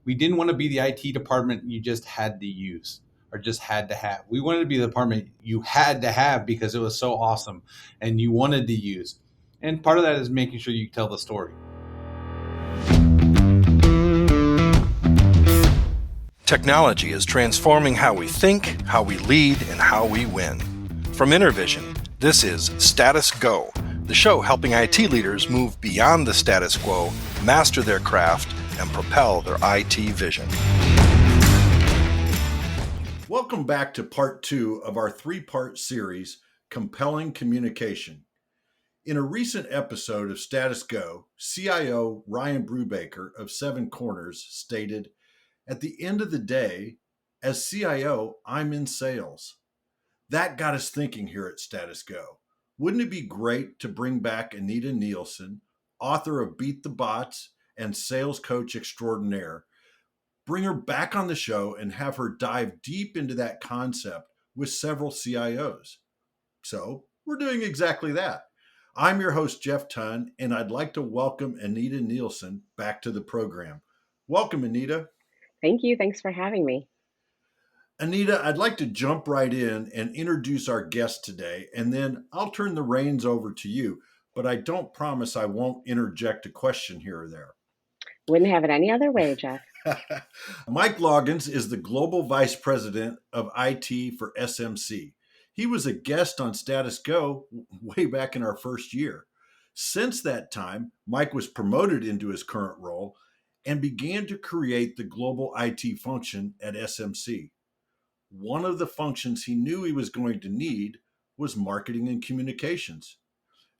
We didn't want to be the IT department you just had to use or just had to have. We wanted to be the department you had to have because it was so awesome and you wanted to use. And part of that is making sure you tell the story. Technology is transforming how we think, how we lead, and how we win. From InterVision, this is Status Go, the show helping IT leaders move beyond the status quo, master their craft, and propel their IT vision. Welcome back to part 2 of our 3-part series, Compelling Communication. In a recent episode of Status Go, CIO Ryan Brubaker of Seven Corners stated, "At the end of the day, as CIO, I'm in sales." That got us thinking here at Status Go. Wouldn't it be great to bring back Anita Nielsen, author of Beat the Bots and sales coach extraordinaire, bring her back on the show and have her dive deep into that concept with several CIOs? So we're doing exactly that. I'm your host, Jeff Tunn, and I'd like to welcome Anita Nielsen back to the program. Welcome, Anita. Thank you. Thanks for having me. Anita, I'd like to jump right in and introduce our guest today, and then I'll turn the reins over to you, but I don't promise I won't interject a question here or there. Wouldn't have it any other way, Jeff. Mike Loggins is the Global Vice President of IT for SMC. He was a guest on Status Go way back in our first year. Since that time, Mike was promoted into his current role and began to create the global IT function at SMC. One of the functions he knew he was going to need was marketing and communications.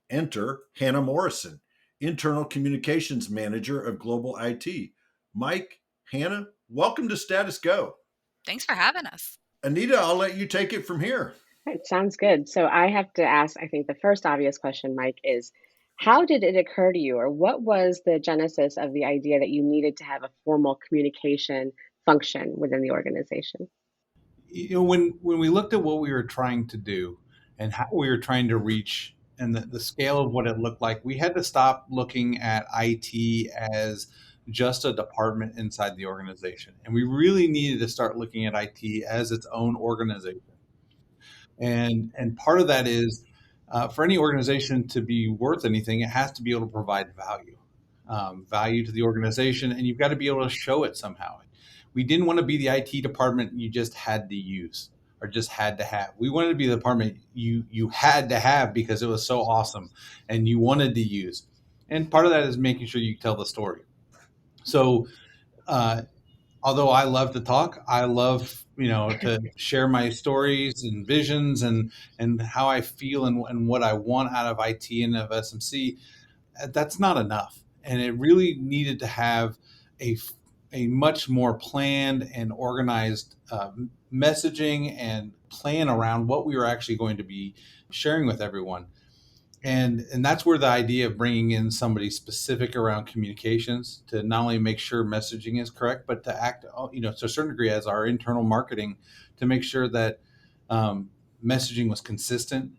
Enter Hannah Morrison, Internal Communications Manager of Global IT. Mike, Hannah, welcome to Status Go. Thanks for having us. Anita, I'll let you take it from here. Right, sounds good. So I have to ask, I think the first obvious question, Mike, is how did it occur to you, or what was the genesis of the idea that you needed to have a formal communication function within the organization? When we looked at what we were trying to do and how we were trying to reach and the scale of what it looked like, we had to stop looking at IT as just a department inside the organization. And we really needed to start looking at IT as its own organization. And part of that is for any organization to be worth anything, it has to be able to provide value to the organization, and you've got to be able to show it somehow. We didn't want to be the IT department you just had to use or just had to have. We wanted to be the department you had to have because it was so awesome and you wanted to use. And part of that is making sure you tell the story. So although I love to talk, I love to share my stories and visions and how I feel and what I want out of IT and of SMC. That's not enough, and it really needed to have a much more planned and organized messaging and plan around what we were actually going to be sharing with everyone. And that's where the idea of bringing in somebody specific around communications to not only make sure messaging is correct, but to act, to a certain degree as our internal marketing to make sure that messaging was consistent.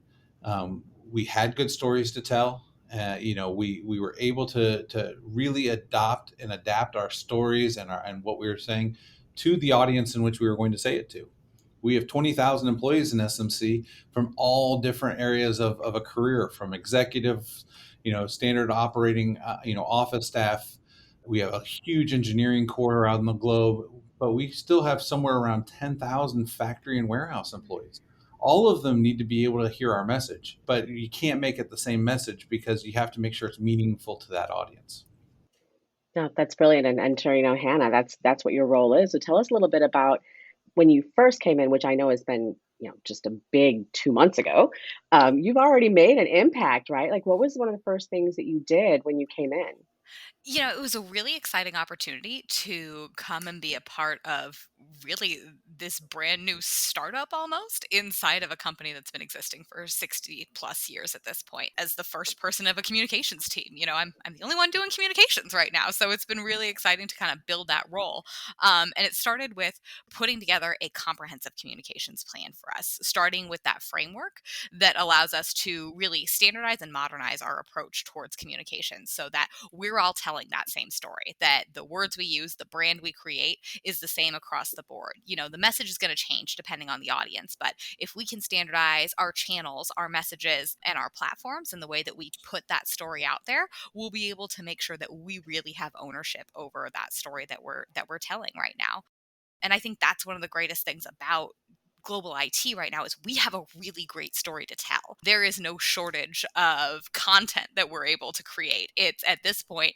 We had good stories to tell. We were able to really adopt and adapt our stories and what we were saying to the audience in which we were going to say it to. We have 20,000 employees in SMC from all different areas of a career, from executive, standard operating, office staff. We have a huge engineering core around the globe, but we still have somewhere around 10,000 factory and warehouse employees. All of them need to be able to hear our message, but you can't make it the same message because you have to make sure it's meaningful to that audience. No, that's brilliant. And sure, Hannah, that's what your role is. So tell us a little bit about when you first came in, which I know has been, just a big 2 months ago. You've already made an impact, right? Like, what was one of the first things that you did when you came in? It was a really exciting opportunity to come and be a part of really this brand new startup almost inside of a company that's been existing for 60 plus years at this point as the first person of a communications team. I'm the only one doing communications right now. So it's been really exciting to kind of build that role. And it started with putting together a comprehensive communications plan for us, starting with that framework that allows us to really standardize and modernize our approach towards communications so that we're all telling that same story, that the words we use, the brand we create is the same across the board. The message is going to change depending on the audience, but if we can standardize our channels, our messages, and our platforms and the way that we put that story out there, we'll be able to make sure that we really have ownership over that story that we're telling right now. And I think that's one of the greatest things about global IT right now is we have a really great story to tell. There is no shortage of content that we're able to create. It's at this point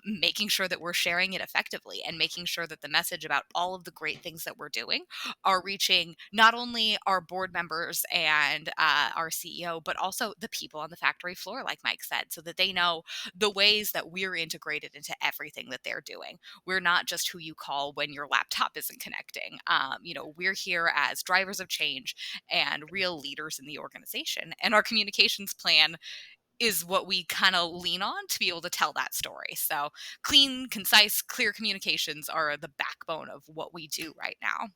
making sure that we're sharing it effectively and making sure that the message about all of the great things that we're doing are reaching not only our board members and our CEO, but also the people on the factory floor, like Mike said, so that they know the ways that we're integrated into everything that they're doing. We're not just who you call when your laptop isn't connecting. We're here as drivers of change and real leaders in the organization. And our communications plan is what we kind of lean on to be able to tell that story. So clean, concise, clear communications are the backbone of what we do right now.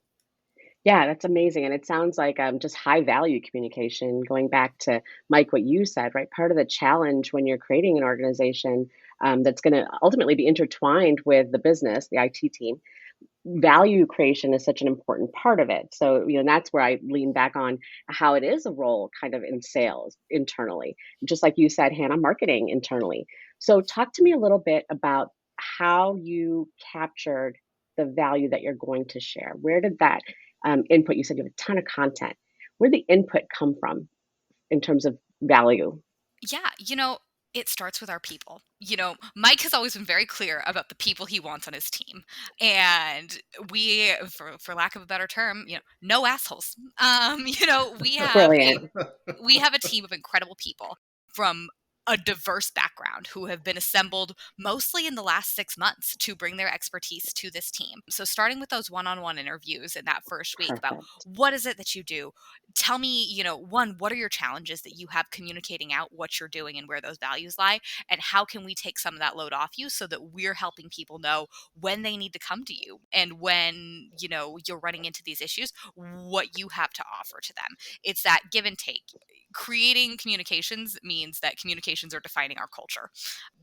Yeah, that's amazing. And it sounds like just high value communication, going back to Mike, what you said, right? Part of the challenge when you're creating an organization that's going to ultimately be intertwined with the business, the IT team, value creation is such an important part of it. So, and that's where I lean back on how it is a role kind of in sales internally, just like you said, Hannah, marketing internally. So, talk to me a little bit about how you captured the value that you're going to share. Where did that input? You said you have a ton of content. Where did the input come from in terms of value? Yeah, it starts with our people. Mike has always been very clear about the people he wants on his team. And we, for lack of a better term, no assholes. We have a Brilliant. we have a team of incredible people from a diverse background who have been assembled mostly in the last 6 months to bring their expertise to this team. So starting with those one-on-one interviews in that first week about Perfect. what is it that you do? Tell me, one, what are your challenges that you have communicating out what you're doing and where those values lie? And how can we take some of that load off you so that we're helping people know when they need to come to you and when, you're running into these issues, what you have to offer to them. It's that give and take. Creating communications means that communications are defining our culture.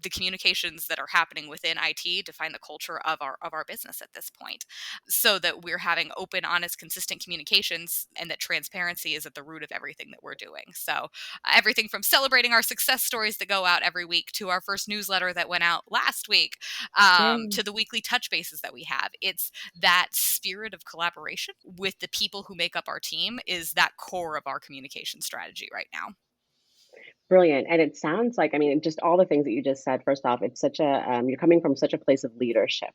The communications that are happening within IT define the culture of our business at this point, so that we're having open, honest, consistent communications, and that transparency is at the root of everything that we're doing. So everything from celebrating our success stories that go out every week to our first newsletter that went out last week, Yay. to the weekly touch bases that we have. It's that spirit of collaboration with the people who make up our team is that core of our communication strategy right now. Brilliant. And it sounds like, I mean, just all the things that you just said, first off, it's such a, you're coming from such a place of leadership,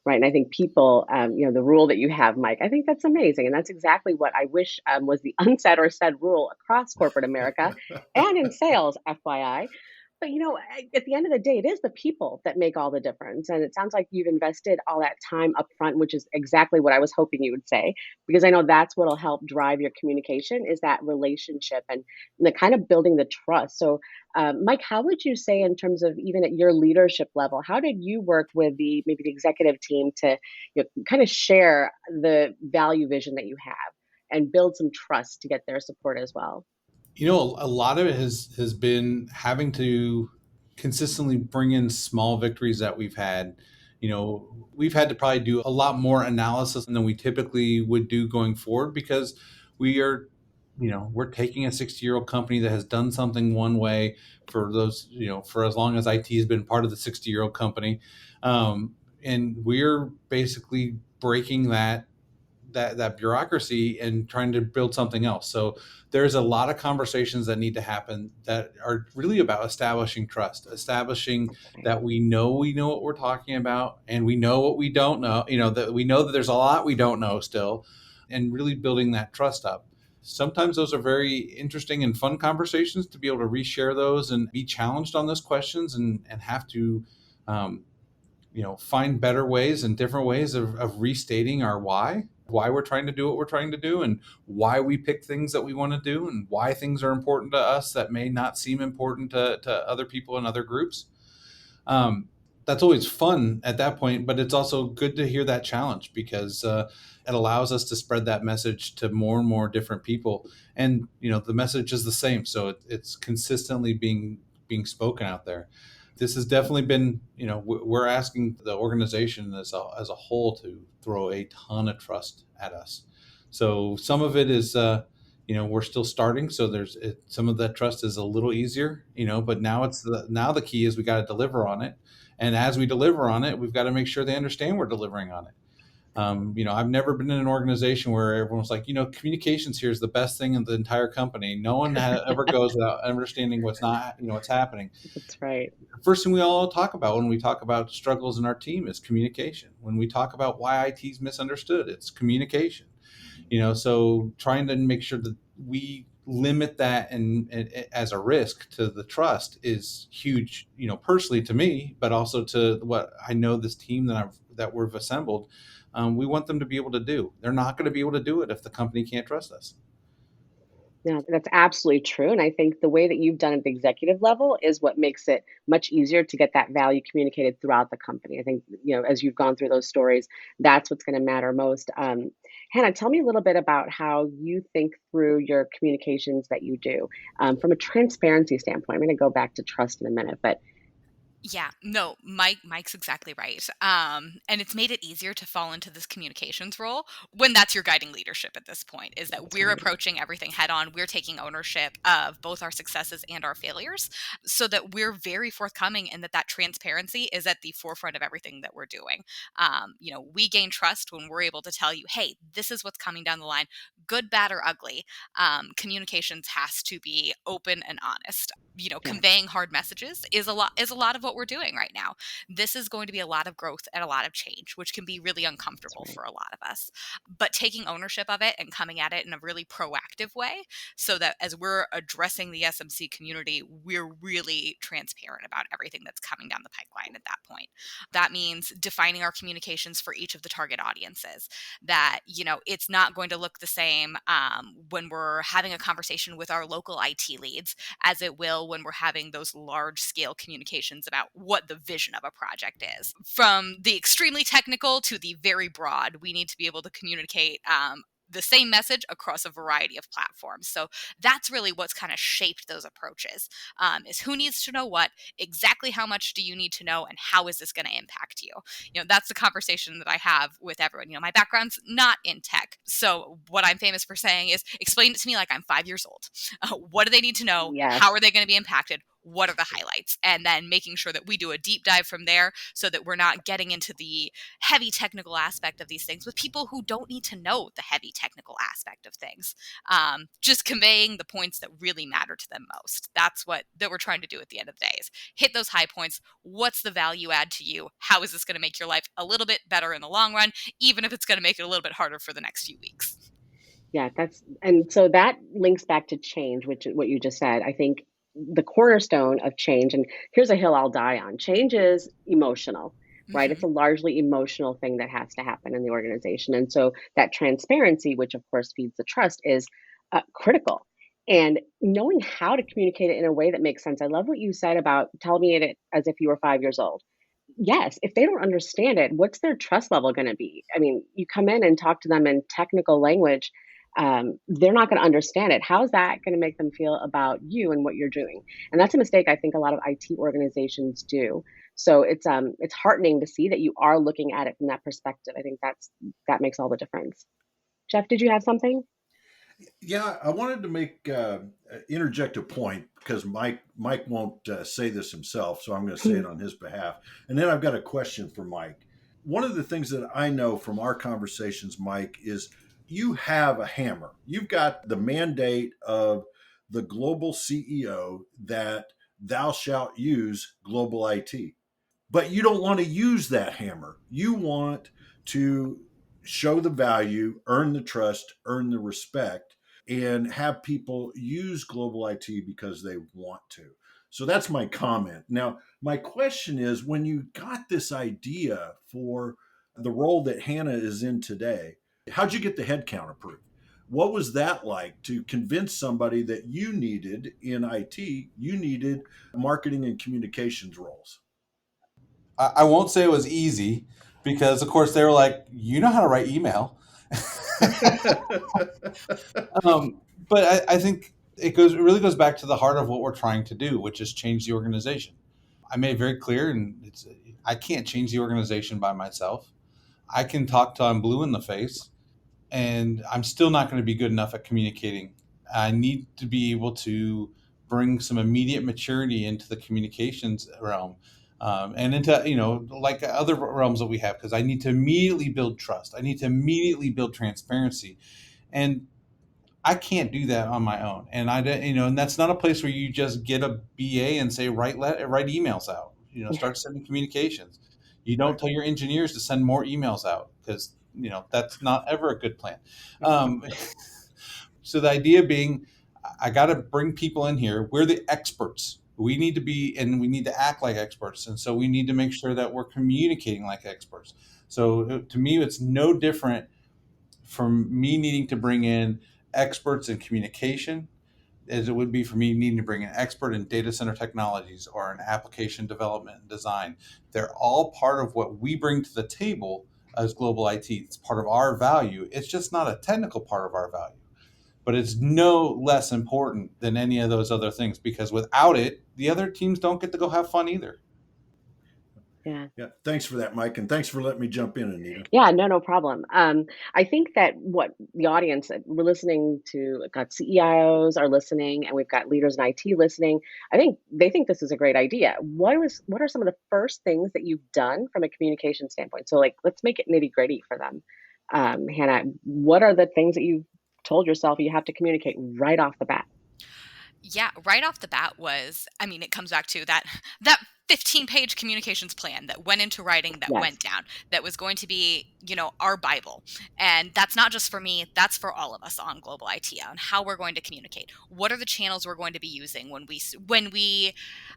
right? And I think people, the rule that you have, Mike, I think that's amazing. And that's exactly what I wish was the unsaid or said rule across corporate America and in sales, FYI. But at the end of the day, it is the people that make all the difference. And it sounds like you've invested all that time up front, which is exactly what I was hoping you would say, because I know that's what'll help drive your communication is that relationship and the kind of building the trust. So, Mike, how would you say in terms of even at your leadership level, how did you work with maybe the executive team to kind of share the value vision that you have and build some trust to get their support as well? A lot of it has been having to consistently bring in small victories that we've had. We've had to probably do a lot more analysis than we typically would do going forward because we are, we're taking a 60-year-old company that has done something one way for those, for as long as IT has been part of the 60-year-old company. And we're basically breaking that bureaucracy and trying to build something else. So there's a lot of conversations that need to happen that are really about establishing trust, establishing Okay. that we know what we're talking about and we know what we don't know, that we know that there's a lot we don't know still, and really building that trust up. Sometimes those are very interesting and fun conversations to be able to reshare those and be challenged on those questions and have to find better ways and different ways of restating our why. why we're trying to do what we're trying to do, and why we pick things that we want to do, and why things are important to us that may not seem important to other people in other groups. Um, that's always fun at that point, but it's also good to hear that challenge because it allows us to spread that message to more and more different people. And the message is the same, so it's consistently being spoken out there. This has definitely been, we're asking the organization as a whole to throw a ton of trust at us. So some of it is, we're still starting, so some of that trust is a little easier, but now the key is we got to deliver on it, and as we deliver on it, we've got to make sure they understand we're delivering on it. I've never been in an organization where everyone's like, communications here is the best thing in the entire company. No one ever goes without understanding what's happening. That's right. The first thing we all talk about when we talk about struggles in our team is communication. When we talk about why IT is misunderstood, it's communication. So trying to make sure that we limit that and as a risk to the trust is huge, personally to me, but also to what I know this team that we've assembled. We want them to be able to do. They're not going to be able to do it if the company can't trust us. Yeah, that's absolutely true. And I think the way that you've done at the executive level is what makes it much easier to get that value communicated throughout the company. I think, as you've gone through those stories, that's what's going to matter most. Hannah, tell me a little bit about how you think through your communications that you do from a transparency standpoint. I'm going to go back to trust in a minute, but Yeah, no, Mike's exactly right. And it's made it easier to fall into this communications role when that's your guiding leadership at this point, is that that's we're right. approaching everything head on. We're taking ownership of both our successes and our failures so that we're very forthcoming and that transparency is at the forefront of everything that we're doing. We gain trust when we're able to tell you, hey, this is what's coming down the line, good, bad, or ugly. Communications has to be open and honest. Yes, Conveying hard messages is a lot of what we're doing right now. This is going to be a lot of growth and a lot of change, which can be really that's uncomfortable right. for a lot of us. But taking ownership of it and coming at it in a really proactive way, so that as we're addressing the SMC community, we're really transparent about everything that's coming down the pipeline at that point. That means defining our communications for each of the target audiences. That, it's not going to look the same when we're having a conversation with our local IT leads as it will when we're having those large scale communications about what the vision of a project is. From the extremely technical to the very broad, we need to be able to communicate the same message across a variety of platforms. So that's really what's kind of shaped those approaches, is who needs to know what, exactly how much do you need to know, and how is this going to impact you? That's the conversation that I have with everyone. My background's not in tech. So what I'm famous for saying is explain it to me like I'm 5 years old. What do they need to know? Yes, How are they going to be impacted? What are the highlights? And then making sure that we do a deep dive from there so that we're not getting into the heavy technical aspect of these things with people who don't need to know the heavy technical aspect of things. Just conveying the points that really matter to them most. That's what that we're trying to do at the end of the day, is hit those high points. What's the value add to you? How is this going to make your life a little bit better in the long run, even if it's going to make it a little bit harder for the next few weeks? yeah, and so that links back to change, which is what you just said. I think the cornerstone of change, and here's a hill I'll die on. Change is emotional, right? It's Hmm. a largely emotional thing that has to happen in the organization. And so that transparency, which of course feeds the trust, is critical. And knowing how to communicate it in a way that makes sense. I love what you said about telling me it as if you were 5 years old. Yes, if they don't understand it, what's their trust level going to be? I mean, you come in and talk to them in technical language, they're not going to understand it. How's that going to make them feel about you and what you're doing? And that's a mistake I think a lot of IT organizations do. So it's heartening to see that you are looking at it from that perspective. I think that makes all the difference. Jeff, did you have something? Yeah, I wanted to make interject a point because Mike won't say this himself, so I'm going to say it on his behalf. And then I've got a question for Mike. One of the things that I know from our conversations, Mike, is you have a hammer. You've got the mandate of the global CEO that thou shalt use global IT, but you don't want to use that hammer. You want to show the value, earn the trust, earn the respect, and have people use global IT because they want to. So that's my comment. Now, my question is, when you got this idea for the role that Hannah is in today, how'd you get the headcount approved? What was that like to convince somebody that you needed in IT, you needed marketing and communications roles? I won't say it was easy because, of course, they were like, you know how to write email. But I think it really goes back to the heart of what we're trying to do, which is change the organization. I made it very clear, and I can't change the organization by myself. I can talk till I'm blue in the face, and I'm still not going to be good enough at communicating. I need to be able to bring some immediate maturity into the communications realm, and into, like other realms that we have, because I need to immediately build trust. I need to immediately build transparency, and I can't do that on my own. And and that's not a place where you just get a BA and say write emails out. Start sending communications. You don't tell your engineers to send more emails out, because that's not ever a good plan. So the idea being, I got to bring people in here. We're the experts. We need to be, and we need to act like experts. And so we need to make sure that we're communicating like experts. So to me, it's no different from me needing to bring in experts in communication as it would be for me needing to bring an expert in data center technologies or an application development and design. They're all part of what we bring to the table as global IT. It's part of our value. It's just not a technical part of our value, but it's no less important than any of those other things, because without it, the other teams don't get to go have fun either. Yeah. Yeah. Thanks for that, Mike. And thanks for letting me jump in, Anita. Yeah, no problem. I think that what the audience, we're listening to, got CEOs are listening, and we've got leaders in IT listening. I think they think this is a great idea. What are some of the first things that you've done from a communication standpoint? So, like, let's make it nitty gritty for them. Hannah, what are the things that you've told yourself you have to communicate right off the bat? Yeah, right off the bat was, I mean, it comes back to that 15-page communications plan that went into writing, that Yes. went down, that was going to be, our Bible. And that's not just for me, that's for all of us on Global IT, on how we're going to communicate. What are the channels we're going to be using when we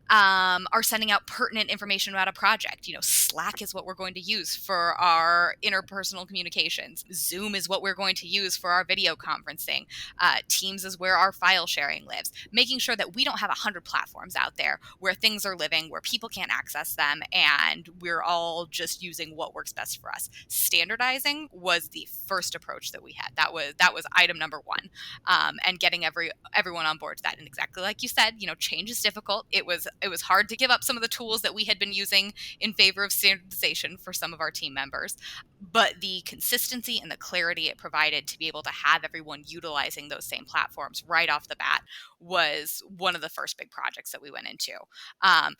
are sending out pertinent information about a project? Slack is what we're going to use for our interpersonal communications. Zoom is what we're going to use for our video conferencing. Teams is where our file sharing lives. Making sure that we don't have 100 platforms out there where things are living, where people can't access them, and we're all just using what works best for us. Standardizing was the first approach that we had. That was item number one, and getting everyone on board to that. And exactly like you said, change is difficult. It was hard to give up some of the tools that we had been using in favor of standardization for some of our team members. But the consistency and the clarity it provided to be able to have everyone utilizing those same platforms right off the bat was one of the first big projects that we went into.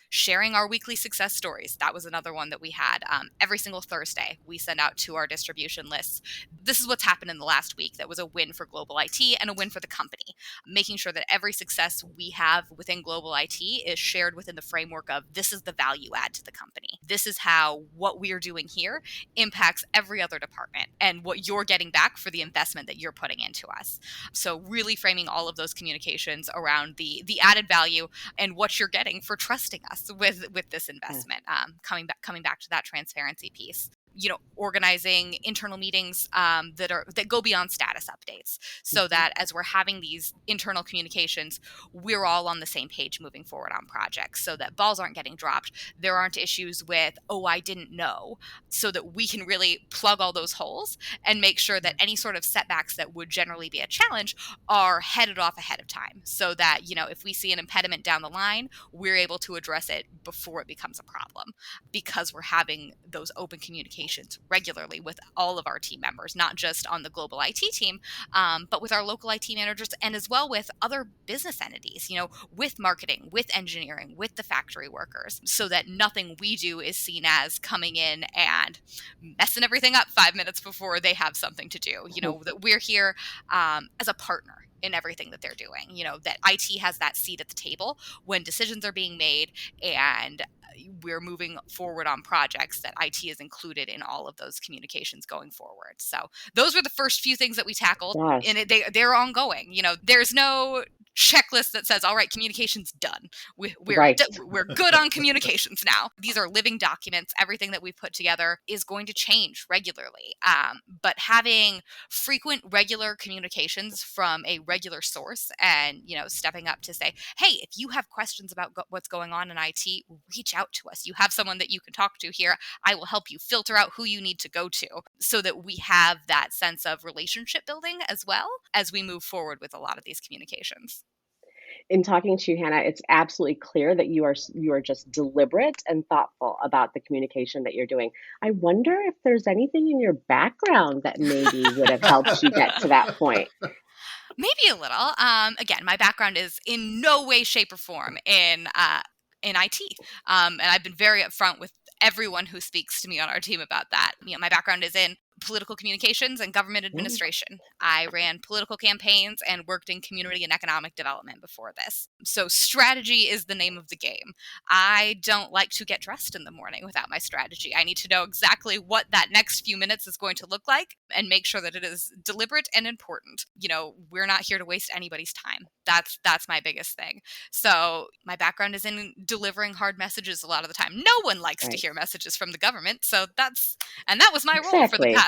Sharing our weekly success stories, that was another one that we had. Every single Thursday, we send out to our distribution lists, this is what's happened in the last week that was a win for Global IT and a win for the company. Making sure that every success we have within Global IT is shared within the framework of, this is the value add to the company. This is how what we are doing here impacts every other department, and what you're getting back for the investment that you're putting into us. So really framing all of those communications around the added value and what you're getting for trusting us with this investment. Coming back to that transparency piece. Organizing internal meetings that go beyond status updates, so that as we're having these internal communications, we're all on the same page moving forward on projects, so that balls aren't getting dropped. There aren't issues with, I didn't know, so that we can really plug all those holes and make sure that any sort of setbacks that would generally be a challenge are headed off ahead of time, so that, if we see an impediment down the line, we're able to address it before it becomes a problem, because we're having those open communications regularly with all of our team members, not just on the Global IT team, but with our local IT managers, and as well with other business entities, with marketing, with engineering, with the factory workers, so that nothing we do is seen as coming in and messing everything up 5 minutes before they have something to do. That we're here as a partner in everything that they're doing, that IT has that seat at the table when decisions are being made, and we're moving forward on projects, that IT is included in all of those communications going forward. So those were the first few things that we tackled. Yes. And they're ongoing. There's no checklist that says, all right, communication's done. Right. We're good on communications now. These are living documents. Everything that we've put together is going to change regularly. But having frequent, regular communications from a regular source, and stepping up to say, hey, if you have questions about what's going on in IT, reach out to us. You have someone that you can talk to here. I will help you filter out who you need to go to, so that we have that sense of relationship building as well as we move forward with a lot of these communications. In talking to you, Hannah, it's absolutely clear that you are just deliberate and thoughtful about the communication that you're doing. I wonder if there's anything in your background that maybe would have helped you get to that point. Maybe a little. Again, my background is in no way, shape, or form in IT, and I've been very upfront with everyone who speaks to me on our team about that. My background is in political communications and government administration. I ran political campaigns and worked in community and economic development before this. So strategy is the name of the game. I don't like to get dressed in the morning without my strategy. I need to know exactly what that next few minutes is going to look like and make sure that it is deliberate and important. We're not here to waste anybody's time. That's my biggest thing. So my background is in delivering hard messages a lot of the time. No one likes to Right. hear messages from the government. So that was my role for the Exactly. past,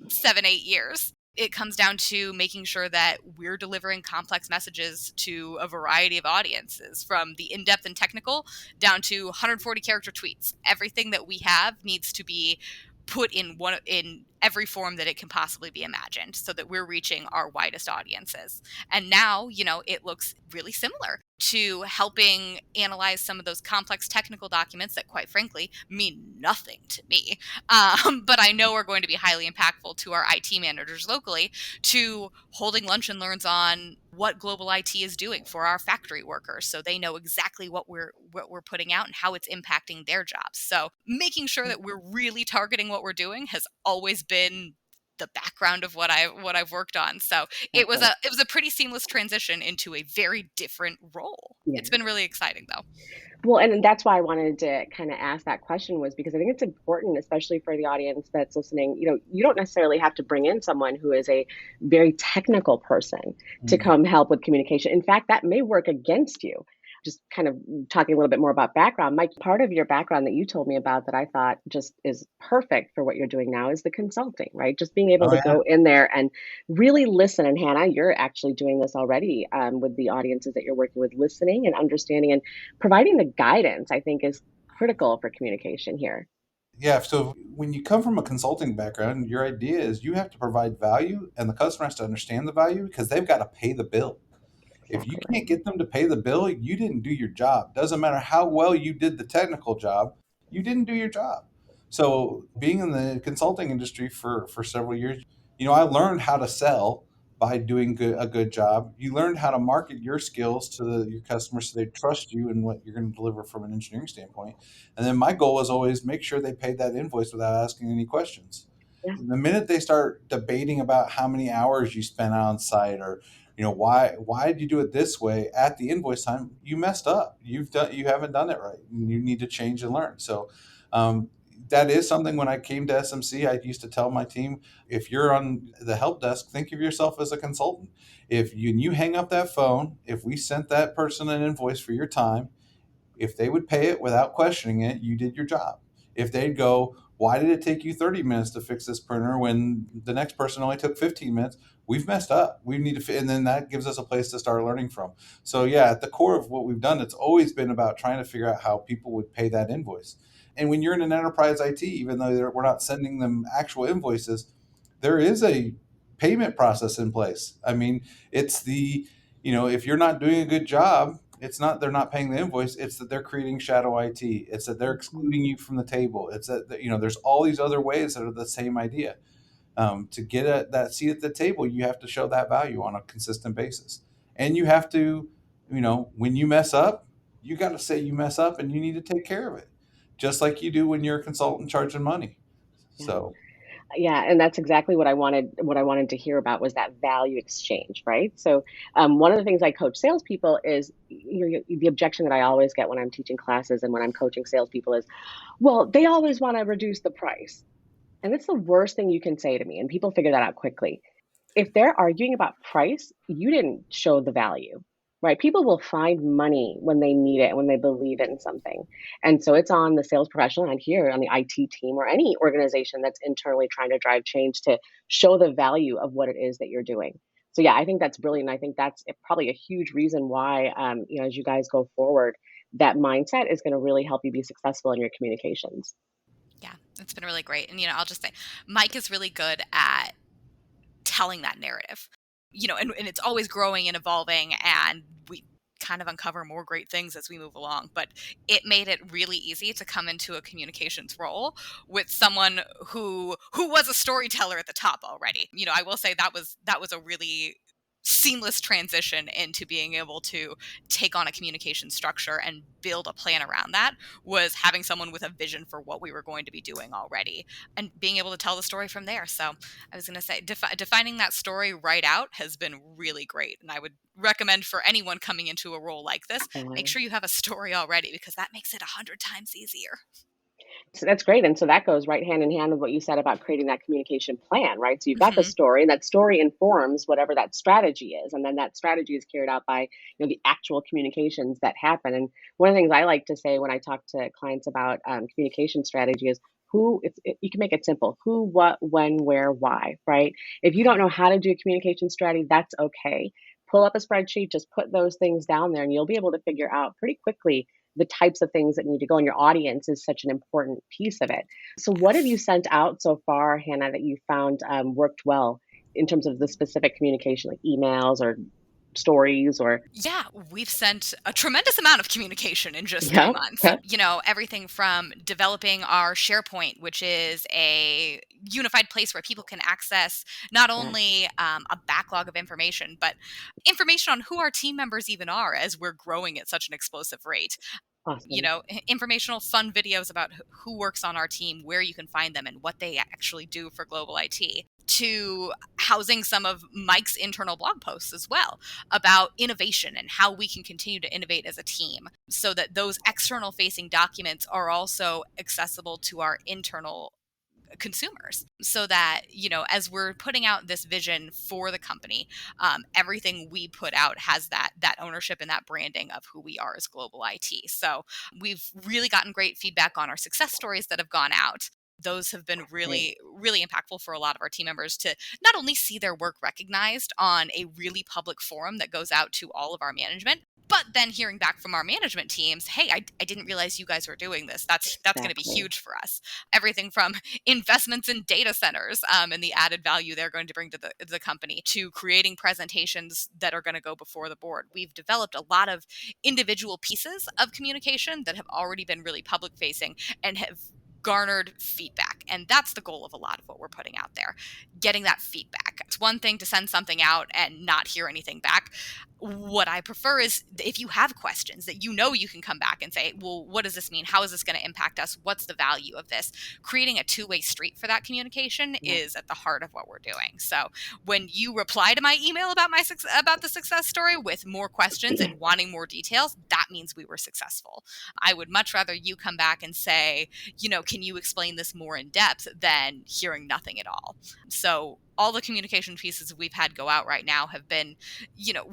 7, 8 years. It comes down to making sure that we're delivering complex messages to a variety of audiences, from the in-depth and technical down to 140 character tweets. Everything that we have needs to be put in every form that it can possibly be imagined, so that we're reaching our widest audiences. And now, it looks really similar to helping analyze some of those complex technical documents that, quite frankly, mean nothing to me, but I know are going to be highly impactful to our IT managers locally, to holding lunch and learns on what global IT is doing for our factory workers, so they know exactly what we're putting out and how it's impacting their jobs. So making sure that we're really targeting what we're doing has always been the background of what I've worked on. So it was Exactly. a pretty seamless transition into a very different role. It's Yeah. been really exciting though. Well, and that's why I wanted to kind of ask that question, was because I think it's important, especially for the audience that's listening. You don't necessarily have to bring in someone who is a very technical person to Mhm. come help with communication. In fact, that may work against you. Just kind of talking a little bit more about background. Mike, part of your background that you told me about that I thought just is perfect for what you're doing now is the consulting, right? Just being able Oh to yeah. go in there and really listen. And Hannah, you're actually doing this already with the audiences that you're working with, listening and understanding and providing the guidance, I think, is critical for communication here. Yeah, so when you come from a consulting background, your idea is you have to provide value and the customer has to understand the value because they've got to pay the bill. If you Exactly right. can't get them to pay the bill, you didn't do your job. Doesn't matter how well you did the technical job, you didn't do your job. So being in the consulting industry for several years, I learned how to sell by doing a good job. You learned how to market your skills to your customers so they trust you and what you're going to deliver from an engineering standpoint. And then my goal was always make sure they paid that invoice without asking any questions. Yeah. The minute they start debating about how many hours you spent on site, or why did you do it this way at the invoice time, you messed up. You haven't done it right, and you need to change and learn. So um, that is something. When I came to SMC, I used to tell my team, if you're on the help desk, think of yourself as a consultant. If you hang up that phone, if we sent that person an invoice for your time, if they would pay it without questioning it, you did your job. If they'd go, why did it take you 30 minutes to fix this printer when the next person only took 15 minutes? We've messed up. We need to, and then that gives us a place to start learning from. So yeah, at the core of what we've done, it's always been about trying to figure out how people would pay that invoice. And when you're in an enterprise IT, even though we're not sending them actual invoices, there is a payment process in place. I mean, it's if you're not doing a good job, it's not they're not paying the invoice. It's that they're creating shadow IT. It's that they're excluding you from the table. It's that there's all these other ways that are the same idea. To get that seat at the table, you have to show that value on a consistent basis, and you have to, when you mess up, you got to say you mess up, and you need to take care of it, just like you do when you're a consultant charging money. Yeah. So Yeah, and that's exactly what I wanted to hear about, was that value exchange, right? So, one of the things I coach salespeople is, the objection that I always get when I'm teaching classes and when I'm coaching salespeople is, well, they always want to reduce the price, and it's the worst thing you can say to me. And people figure that out quickly. If they're arguing about price, you didn't show the value. Right. People will find money when they need it, when they believe in something. And so it's on the sales professional and here on the IT team or any organization that's internally trying to drive change to show the value of what it is that you're doing. So yeah, I think that's brilliant. I think that's probably a huge reason why, as you guys go forward, that mindset is going to really help you be successful in your communications. Yeah, it's been really great. And, I'll just say Mike is really good at telling that narrative, and it's always growing and evolving. And we kind of uncover more great things as we move along. But it made it really easy to come into a communications role with someone who was a storyteller at the top already. I will say that was a really seamless transition into being able to take on a communication structure and build a plan around that, was having someone with a vision for what we were going to be doing already and being able to tell the story from there. So I was going to say defining that story right out has been really great. And I would recommend for anyone coming into a role like this, make Definitely. sure you have a story already, because that makes it 100 times easier. So that's great. And so that goes right hand in hand with what you said about creating that communication plan, right? So you've got the Hmm. story, and that story informs whatever that strategy is. And then that strategy is carried out by, the actual communications that happen. And one of the things I like to say when I talk to clients about communication strategy is you can make it simple: who, what, when, where, why, right? If you don't Hmm. know how to do a communication strategy, that's okay. Pull up a spreadsheet, just put those things down there, and you'll be able to figure out pretty quickly the types of things that need to go, and your audience is such an important piece of it. So what have you Yes. sent out so far, Hannah, that you found worked well in terms of the specific communication, like emails or stories or Yeah, we've sent a tremendous amount of communication in just 3 yeah, months. yeah, Everything from developing our SharePoint, which is a unified place where people can access not yeah, only a backlog of information, but information on who our team members even are as we're growing at such an explosive rate. awesome. Informational, fun videos about who works on our team, where you can find them, and what they actually do for global IT, to housing some of Mike's internal blog posts as well about innovation and how we can continue to innovate as a team, so that those external facing documents are also accessible to our internal consumers, so that as we're putting out this vision for the company, everything we put out has that ownership and that branding of who we are as global IT. So we've really gotten great feedback on our success stories that have gone out. Those have been Great. really, really impactful for a lot of our team members to not only see their work recognized on a really public forum that goes out to all of our management, but then hearing back from our management teams, hey, I didn't realize you guys were doing this. That's going to be Exactly. huge for us. Everything from investments in data centers, and the added value they're going to bring to the company, to creating presentations that are going to go before the board. We've developed a lot of individual pieces of communication that have already been really public facing and have garnered feedback. And that's the goal of a lot of what we're putting out there, getting that feedback. It's one thing to send something out and not hear anything back. What I prefer is, if you have questions that you can come back and say, well, what does this mean? How is this going to impact us? What's the value of this? Creating a two-way street for that communication Yeah. is at the heart of what we're doing. So when you reply to my email about about the success story with more questions and wanting more details, that means we were successful. I would much rather you come back and say, can you explain this more in depth, than hearing nothing at all. So all the communication pieces we've had go out right now have been,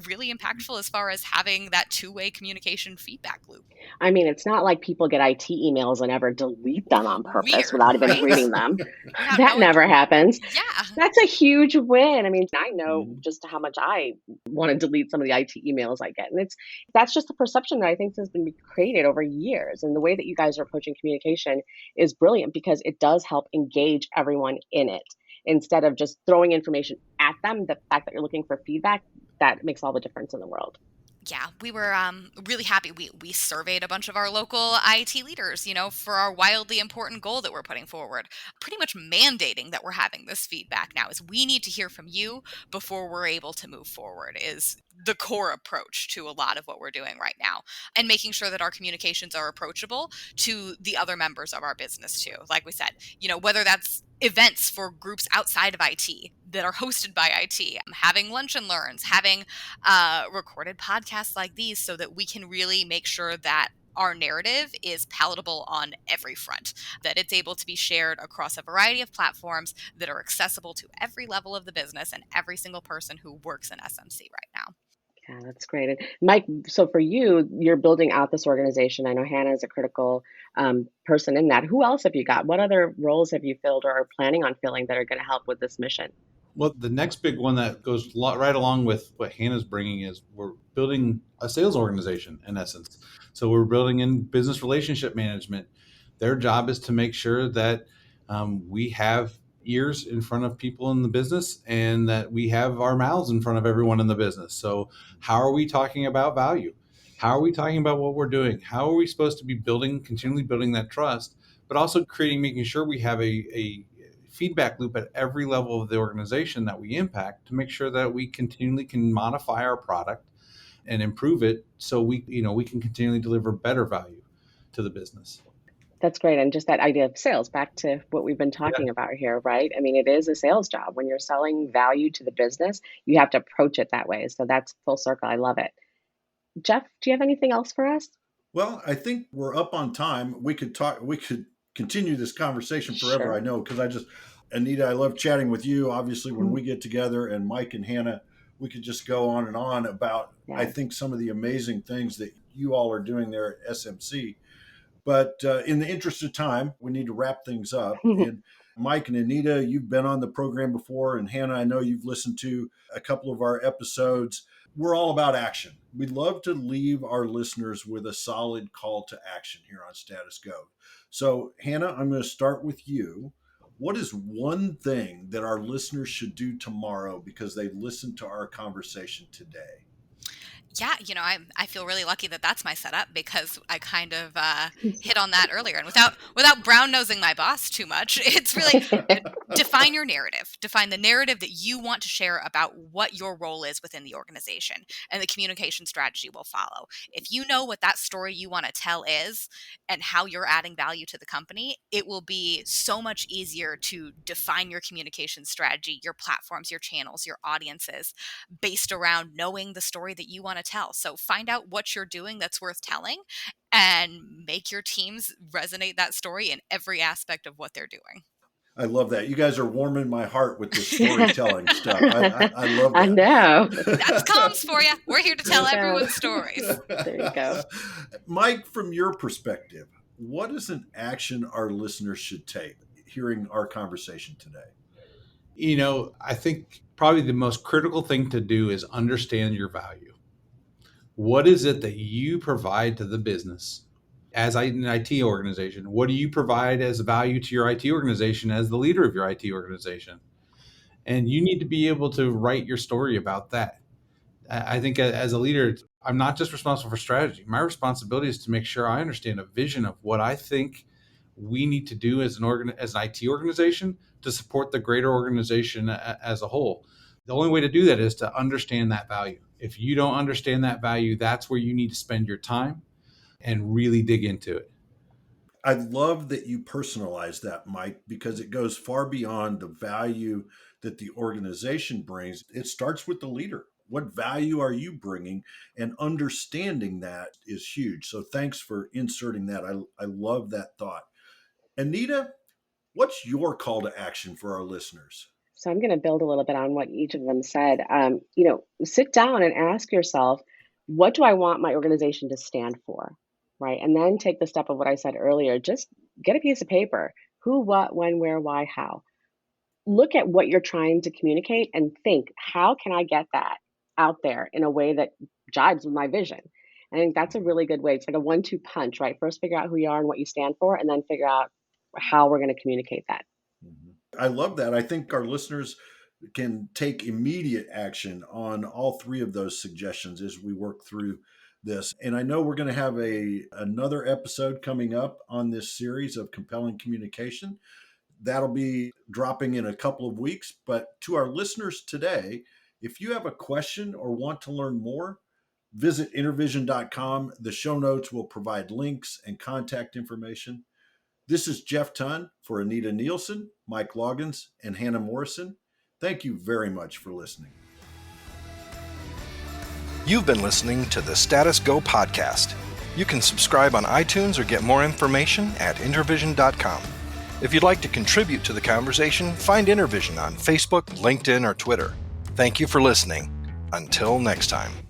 really impactful as far as having that two-way communication feedback loop. I mean, it's not like people get IT emails and ever delete them on purpose Weird, without even right? reading them. You have That no idea. never happens. Yeah. That's a huge win. I mean, I know Mhm. just how much I want to delete some of the IT emails I get. And that's just a perception that I think has been created over years. And the way that you guys are approaching communication is brilliant because it does help engage everyone in it. Instead of just throwing information at them, the fact that you're looking for feedback, that makes all the difference in the world. Yeah, we were really happy. We surveyed a bunch of our local IT leaders, for our wildly important goal that we're putting forward. Pretty much mandating that we're having this feedback now, is we need to hear from you before we're able to move forward, is the core approach to a lot of what we're doing right now. And making sure that our communications are approachable to the other members of our business too. Like we said, whether that's events for groups outside of IT that are hosted by IT, having lunch and learns, having recorded podcasts like these, so that we can really make sure that our narrative is palatable on every front, that it's able to be shared across a variety of platforms that are accessible to every level of the business and every single person who works in SMC right now. Yeah, that's great. And Mike, so for you, you're building out this organization. I know Hannah is a critical person in that. Who else have you got? What other roles have you filled or are planning on filling that are going to help with this mission? Well, the next big one that goes right along with what Hannah's bringing is we're building a sales organization in essence. So we're building in business relationship management. Their job is to make sure that we have ears in front of people in the business and that we have our mouths in front of everyone in the business. So how are we talking about value? How are we talking about what we're doing? How are we supposed to be continually building that trust, but also making sure we have a feedback loop at every level of the organization that we impact to make sure that we continually can modify our product and improve it so we can continually deliver better value to the business. That's great. And just that idea of sales, back to what we've been talking about here, right? I mean, it is a sales job. When you're selling value to the business, you have to approach it that way. So that's full circle. I love it. Jeff, do you have anything else for us? Well, I think we're up on time. We could continue this conversation forever. Sure. I know, because Anita, I love chatting with you. Obviously, when we get together, and Mike and Hannah, we could just go on and on about, Yes. I think, some of the amazing things that you all are doing there at SMC. But in the interest of time, we need to wrap things up. And Mike and Anita, you've been on the program before. And Hannah, I know you've listened to a couple of our episodes. We're all about action. We'd love to leave our listeners with a solid call to action here on Status Go. So, Hannah, I'm going to start with you. What is one thing that our listeners should do tomorrow because they listened to our conversation today? Yeah, I feel really lucky that that's my setup because I kind of hit on that earlier. And without brown nosing my boss too much, it's really define your narrative. Define the narrative that you want to share about what your role is within the organization, and the communication strategy will follow. If you know what that story you want to tell is and how you're adding value to the company, it will be so much easier to define your communication strategy, your platforms, your channels, your audiences based around knowing the story that you want to tell. So find out what you're doing that's worth telling and make your teams resonate that story in every aspect of what they're doing. I love that. You guys are warming my heart with this storytelling stuff. I love that. I know. That's comms for you. We're here to tell everyone's stories. There you go. Mike, from your perspective, what is an action our listeners should take hearing our conversation today? I think probably the most critical thing to do is understand your value. What is it that you provide to the business as an IT organization? What do you provide as value to your IT organization as the leader of your IT organization? And you need to be able to write your story about that. I think as a leader, I'm not just responsible for strategy. My responsibility is to make sure I understand a vision of what I think we need to do as an IT organization to support the greater organization as a whole. The only way to do that is to understand that value. If you don't understand that value, that's where you need to spend your time and really dig into it. I love that you personalize that, Mike, because it goes far beyond the value that the organization brings. It starts with the leader. What value are you bringing? And understanding that is huge. So thanks for inserting that. I love that thought. Anita, what's your call to action for our listeners? So I'm going to build a little bit on what each of them said. Sit down and ask yourself, what do I want my organization to stand for? Right. And then take the step of what I said earlier. Just get a piece of paper. Who, what, when, where, why, how. Look at what you're trying to communicate and think, how can I get that out there in a way that jives with my vision? I think that's a really good way. It's like a 1-2 punch, right? First, figure out who you are and what you stand for, and then figure out how we're going to communicate that. I love that. I think our listeners can take immediate action on all three of those suggestions as we work through this. And I know we're going to have another episode coming up on this series of compelling communication. That'll be dropping in a couple of weeks. But to our listeners today, if you have a question or want to learn more, visit intervision.com. The show notes will provide links and contact information. This is Jeff Tunn for Anita Nielsen, Mike Loggins, and Hannah Morrison. Thank you very much for listening. You've been listening to the Status Go podcast. You can subscribe on iTunes or get more information at intervision.com. If you'd like to contribute to the conversation, find Intervision on Facebook, LinkedIn, or Twitter. Thank you for listening. Until next time.